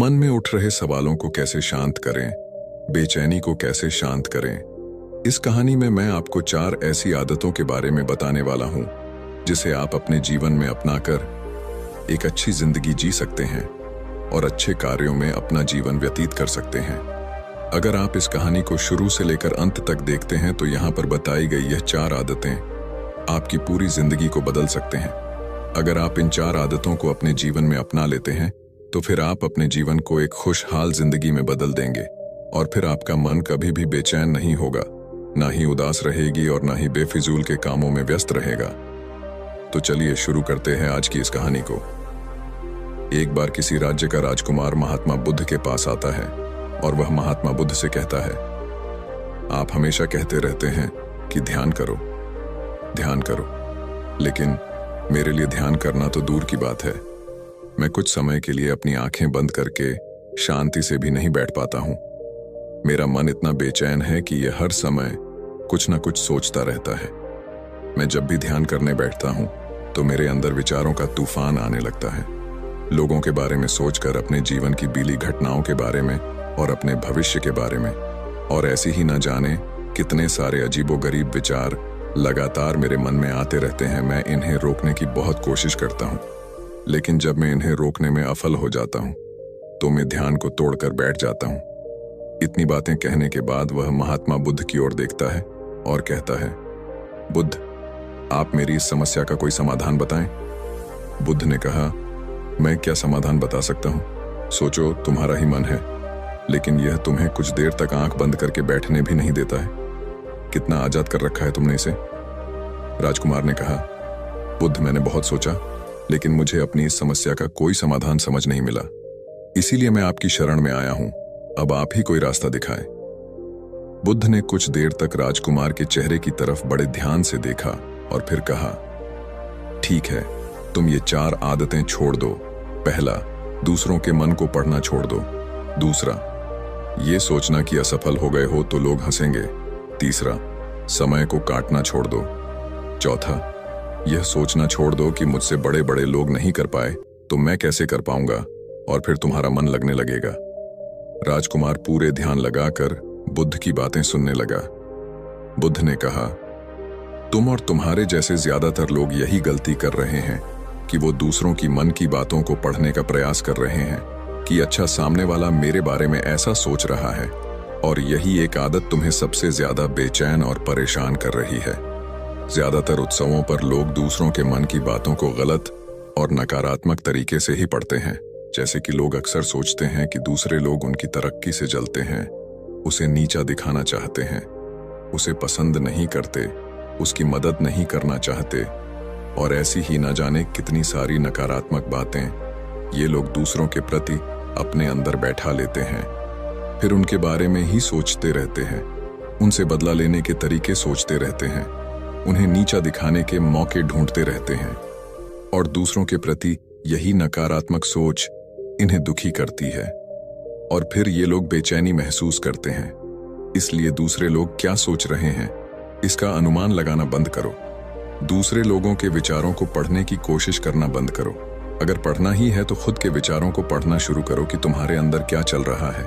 मन में उठ रहे सवालों को कैसे शांत करें, बेचैनी को कैसे शांत करें। इस कहानी में मैं आपको 4 ऐसी आदतों के बारे में बताने वाला हूं जिसे आप अपने जीवन में अपनाकर एक अच्छी जिंदगी जी सकते हैं और अच्छे कार्यों में अपना जीवन व्यतीत कर सकते हैं। अगर आप इस कहानी को शुरू से लेकर अंत तक देखते हैं तो यहाँ पर बताई गई यह 4 आदतें आपकी पूरी जिंदगी को बदल सकते हैं। अगर आप इन 4 आदतों को अपने जीवन में अपना लेते हैं तो फिर आप अपने जीवन को एक खुशहाल जिंदगी में बदल देंगे और फिर आपका मन कभी भी बेचैन नहीं होगा, ना ही उदास रहेगी और ना ही बेफिजूल के कामों में व्यस्त रहेगा। तो चलिए शुरू करते हैं आज की इस कहानी को। एक बार किसी राज्य का राजकुमार महात्मा बुद्ध के पास आता है और वह महात्मा बुद्ध से कहता है, आप हमेशा कहते रहते हैं कि ध्यान करो, लेकिन मेरे लिए ध्यान करना तो दूर की बात है। मैं कुछ समय के लिए अपनी आंखें बंद करके शांति से भी नहीं बैठ पाता हूं। मेरा मन इतना बेचैन है कि यह हर समय कुछ ना कुछ सोचता रहता है। मैं जब भी ध्यान करने बैठता हूं तो मेरे अंदर विचारों का तूफान आने लगता है। लोगों के बारे में सोचकर, अपने जीवन की बीली घटनाओं के बारे में और अपने भविष्य के बारे में, और ऐसी ही न जाने कितने सारे अजीबोगरीब विचार लगातार मेरे मन में आते रहते हैं। मैं इन्हें रोकने की बहुत कोशिश करता हूं, लेकिन जब मैं इन्हें रोकने में असफल हो जाता हूं तो मैं ध्यान को तोड़कर बैठ जाता हूं। इतनी बातें कहने के बाद वह महात्मा बुद्ध की ओर देखता है और कहता है, बुद्ध, आप मेरी इस समस्या का कोई समाधान बताएं। बुद्ध ने कहा, मैं क्या समाधान बता सकता हूं? सोचो, तुम्हारा ही मन है, लेकिन यह तुम्हें कुछ देर तक आंख बंद करके बैठने भी नहीं देता है। कितना आजाद कर रखा है तुमने इसे। राजकुमार ने कहा, बुद्ध, मैंने बहुत सोचा, लेकिन मुझे अपनी इस समस्या का कोई समाधान समझ नहीं मिला। इसीलिए मैं आपकी शरण में आया हूं। अब आप ही कोई रास्ता दिखाएं। बुद्ध ने कुछ देर तक राजकुमार के चेहरे की तरफ बड़े ध्यान से देखा और फिर कहा, ठीक है, तुम ये 4 आदतें छोड़ दो। पहला, दूसरों के मन को पढ़ना छोड़ दो। दूसरा, ये सोचना कि असफल हो गए हो तो लोग हंसेंगे। तीसरा, समय को काटना छोड़ दो। चौथा, यह सोचना छोड़ दो कि मुझसे बड़े बड़े लोग नहीं कर पाए तो मैं कैसे कर पाऊंगा, और फिर तुम्हारा मन लगने लगेगा। राजकुमार पूरे ध्यान लगाकर बुद्ध की बातें सुनने लगा। बुद्ध ने कहा, तुम और तुम्हारे जैसे ज्यादातर लोग यही गलती कर रहे हैं कि वो दूसरों की मन की बातों को पढ़ने का प्रयास कर रहे हैं कि अच्छा, सामने वाला मेरे बारे में ऐसा सोच रहा है, और यही एक आदत तुम्हें सबसे ज्यादा बेचैन और परेशान कर रही है। ज्यादातर उत्सवों पर लोग दूसरों के मन की बातों को गलत और नकारात्मक तरीके से ही पढ़ते हैं। जैसे कि लोग अक्सर सोचते हैं कि दूसरे लोग उनकी तरक्की से जलते हैं, उसे नीचा दिखाना चाहते हैं, उसे पसंद नहीं करते, उसकी मदद नहीं करना चाहते, और ऐसी ही न जाने कितनी सारी नकारात्मक बातें ये लोग दूसरों के प्रति अपने अंदर बैठा लेते हैं। फिर उनके बारे में ही सोचते रहते हैं, उनसे बदला लेने के तरीके सोचते रहते हैं, उन्हें नीचा दिखाने के मौके ढूंढते रहते हैं, और दूसरों के प्रति यही नकारात्मक सोच इन्हें दुखी करती है, और फिर ये लोग बेचैनी महसूस करते हैं। इसलिए दूसरे लोग क्या सोच रहे हैं इसका अनुमान लगाना बंद करो। दूसरे लोगों के विचारों को पढ़ने की कोशिश करना बंद करो। अगर पढ़ना ही है तो खुद के विचारों को पढ़ना शुरू करो कि तुम्हारे अंदर क्या चल रहा है।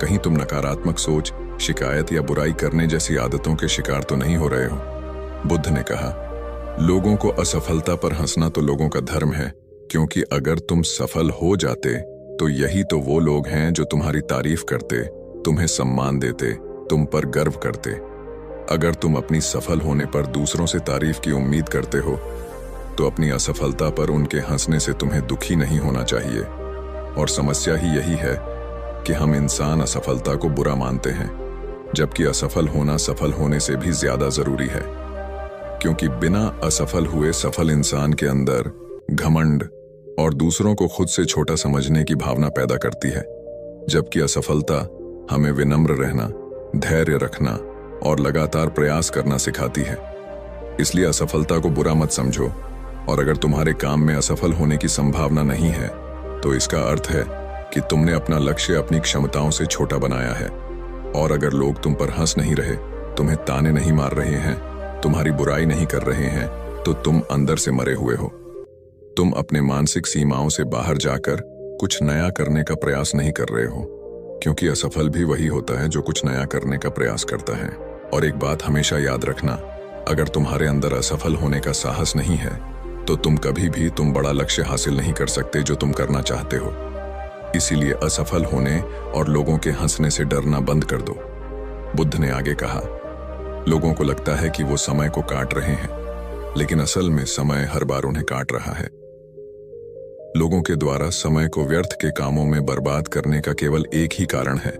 कहीं तुम नकारात्मक सोच, शिकायत या बुराई करने जैसी आदतों के शिकार तो नहीं हो रहे हो। बुद्ध ने कहा, लोगों को असफलता पर हंसना तो लोगों का धर्म है, क्योंकि अगर तुम सफल हो जाते तो यही तो वो लोग हैं जो तुम्हारी तारीफ करते, तुम्हें सम्मान देते, तुम पर गर्व करते। अगर तुम अपनी सफल होने पर दूसरों से तारीफ की उम्मीद करते हो तो अपनी असफलता पर उनके हंसने से तुम्हें दुखी नहीं होना चाहिए। और समस्या ही यही है कि हम इंसान असफलता को बुरा मानते हैं, जबकि असफल होना सफल होने से भी ज्यादा जरूरी है, क्योंकि बिना असफल हुए सफल इंसान के अंदर घमंड और दूसरों को खुद से छोटा समझने की भावना पैदा करती है, जबकि असफलता हमें विनम्र रहना, धैर्य रखना और लगातार प्रयास करना सिखाती है। इसलिए असफलता को बुरा मत समझो, और अगर तुम्हारे काम में असफल होने की संभावना नहीं है तो इसका अर्थ है कि तुमने अपना लक्ष्य अपनी क्षमताओं से छोटा बनाया है। और अगर लोग तुम पर हंस नहीं रहे, तुम्हें ताने नहीं मार रहे हैं, तुम्हारी बुराई नहीं कर रहे हैं, तो तुम अंदर से मरे हुए हो। तुम अपने मानसिक सीमाओं से बाहर जाकर कुछ नया करने का प्रयास नहीं कर रहे हो, क्योंकि असफल भी वही होता है जो कुछ नया करने का प्रयास करता है। और एक बात हमेशा याद रखना, अगर तुम्हारे अंदर असफल होने का साहस नहीं है तो तुम कभी भी बड़ा लक्ष्य हासिल नहीं कर सकते जो तुम करना चाहते हो। इसीलिए असफल होने और लोगों के हंसने से डरना बंद कर दो। बुद्ध ने आगे कहा, लोगों को लगता है कि वो समय को काट रहे हैं, लेकिन असल में समय हर बार उन्हें काट रहा है। लोगों के द्वारा समय को व्यर्थ के कामों में बर्बाद करने का केवल एक ही कारण है,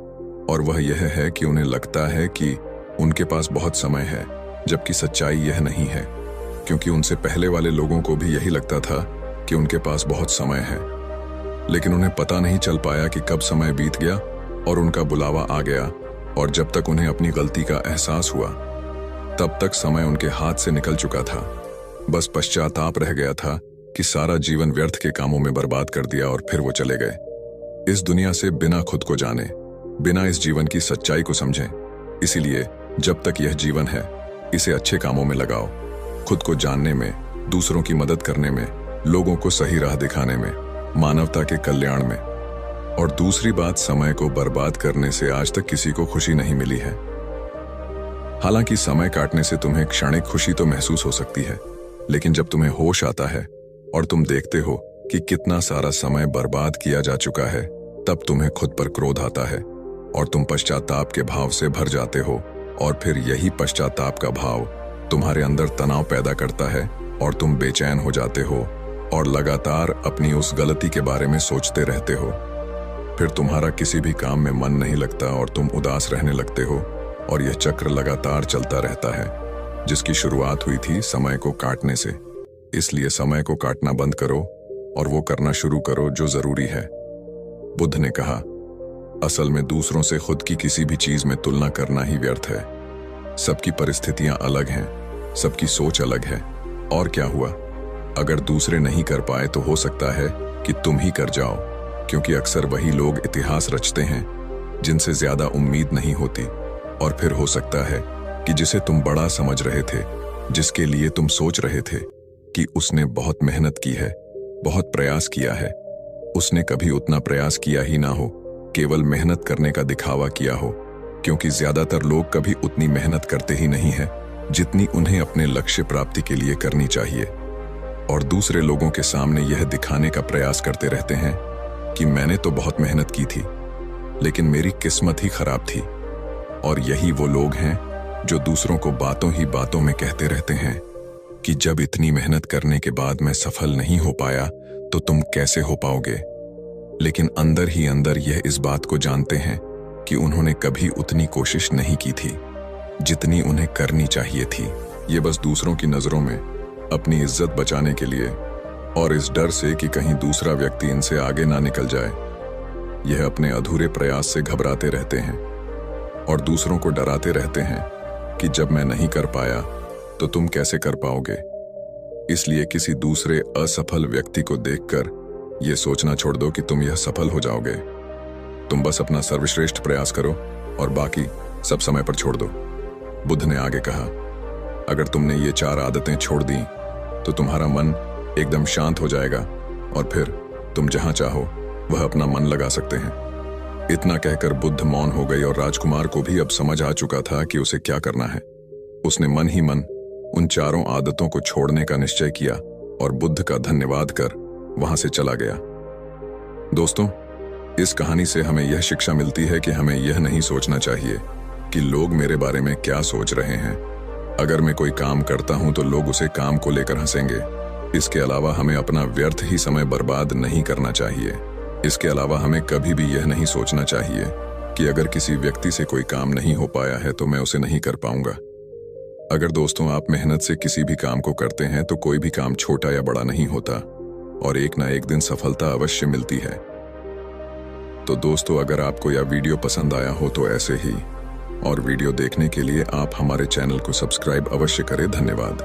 और वह यह है कि उन्हें लगता है कि उनके पास बहुत समय है, जबकि सच्चाई यह नहीं है, क्योंकि उनसे पहले वाले लोगों को भी यही लगता था कि उनके पास बहुत समय है, लेकिन उन्हें पता नहीं चल पाया कि कब समय बीत गया और उनका बुलावा आ गया, और जब तक उन्हें अपनी गलती का एहसास हुआ तब तक समय उनके हाथ से निकल चुका था। बस पश्चाताप रह गया था कि सारा जीवन व्यर्थ के कामों में बर्बाद कर दिया और फिर वो चले गए इस दुनिया से बिना खुद को जाने, बिना इस जीवन की सच्चाई को समझे। इसीलिए जब तक यह जीवन है, इसे अच्छे कामों में लगाओ, खुद को जानने में, दूसरों की मदद करने में, लोगों को सही राह दिखाने में, मानवता के कल्याण में। और दूसरी बात, समय को बर्बाद करने से आज तक किसी को खुशी नहीं मिली है। हालांकि समय काटने से तुम्हें क्षणिक खुशी तो महसूस हो सकती है, लेकिन जब तुम्हें होश आता है और तुम देखते हो कि कितना सारा समय बर्बाद किया जा चुका है, तब तुम्हें खुद पर क्रोध आता है और तुम पश्चाताप के भाव से भर जाते हो। और फिर यही पश्चाताप का भाव तुम्हारे अंदर तनाव पैदा करता है और तुम बेचैन हो जाते हो और लगातार अपनी उस गलती के बारे में सोचते रहते हो। फिर तुम्हारा किसी भी काम में मन नहीं लगता और तुम उदास रहने लगते हो, और यह चक्र लगातार चलता रहता है, जिसकी शुरुआत हुई थी समय को काटने से। इसलिए समय को काटना बंद करो और वो करना शुरू करो जो जरूरी है। बुद्ध ने कहा, असल में दूसरों से खुद की किसी भी चीज में तुलना करना ही व्यर्थ है। सबकी परिस्थितियां अलग हैं, सबकी सोच अलग है, और क्या हुआ? अगर दूसरे नहीं कर पाए तो हो सकता है कि तुम ही कर जाओ, क्योंकि अक्सर वही लोग इतिहास रचते हैं जिनसे ज्यादा उम्मीद नहीं होती। और फिर हो सकता है कि जिसे तुम बड़ा समझ रहे थे, जिसके लिए तुम सोच रहे थे कि उसने बहुत मेहनत की है, बहुत प्रयास किया है, उसने कभी उतना प्रयास किया ही ना हो, केवल मेहनत करने का दिखावा किया हो। क्योंकि ज्यादातर लोग कभी उतनी मेहनत करते ही नहीं है जितनी उन्हें अपने लक्ष्य प्राप्ति के लिए करनी चाहिए, और दूसरे लोगों के सामने यह दिखाने का प्रयास करते रहते हैं कि मैंने तो बहुत मेहनत की थी, लेकिन मेरी किस्मत ही खराब थी। और यही वो लोग हैं जो दूसरों को बातों ही बातों में कहते रहते हैं कि जब इतनी मेहनत करने के बाद मैं सफल नहीं हो पाया तो तुम कैसे हो पाओगे। लेकिन अंदर ही अंदर यह इस बात को जानते हैं कि उन्होंने कभी उतनी कोशिश नहीं की थी जितनी उन्हें करनी चाहिए थी। ये बस दूसरों की नजरों में अपनी इज्जत बचाने के लिए और इस डर से कि कहीं दूसरा व्यक्ति इनसे आगे ना निकल जाए, यह अपने अधूरे प्रयास से घबराते रहते हैं और दूसरों को डराते रहते हैं कि जब मैं नहीं कर पाया तो तुम कैसे कर पाओगे। इसलिए किसी दूसरे असफल व्यक्ति को देखकर यह सोचना छोड़ दो कि तुम यह सफल हो जाओगे। तुम बस अपना सर्वश्रेष्ठ प्रयास करो और बाकी सब समय पर छोड़ दो। बुद्ध ने आगे कहा, अगर तुमने ये 4 आदतें छोड़ दी तो तुम्हारा मन एकदम शांत हो जाएगा और फिर तुम जहां चाहो वह अपना मन लगा सकते हैं। इतना कहकर बुद्ध मौन हो गई और राजकुमार को भी अब समझ आ चुका था कि उसे क्या करना है। उसने मन ही मन उन 4 आदतों को छोड़ने का निश्चय किया और बुद्ध का धन्यवाद कर वहां से चला गया। दोस्तों, इस कहानी से हमें यह शिक्षा मिलती है कि हमें यह नहीं सोचना चाहिए कि लोग मेरे बारे में क्या सोच रहे हैं। अगर मैं कोई काम करता हूं तो लोग उसे काम को लेकर हंसेंगे। इसके अलावा हमें अपना व्यर्थ ही समय बर्बाद नहीं करना चाहिए। इसके अलावा हमें कभी भी यह नहीं सोचना चाहिए कि अगर किसी व्यक्ति से कोई काम नहीं हो पाया है तो मैं उसे नहीं कर पाऊंगा। अगर दोस्तों आप मेहनत से किसी भी काम को करते हैं तो कोई भी काम छोटा या बड़ा नहीं होता और एक ना एक दिन सफलता अवश्य मिलती है। तो दोस्तों, अगर आपको यह वीडियो पसंद आया हो तो ऐसे ही और वीडियो देखने के लिए आप हमारे चैनल को सब्सक्राइब अवश्य करें। धन्यवाद।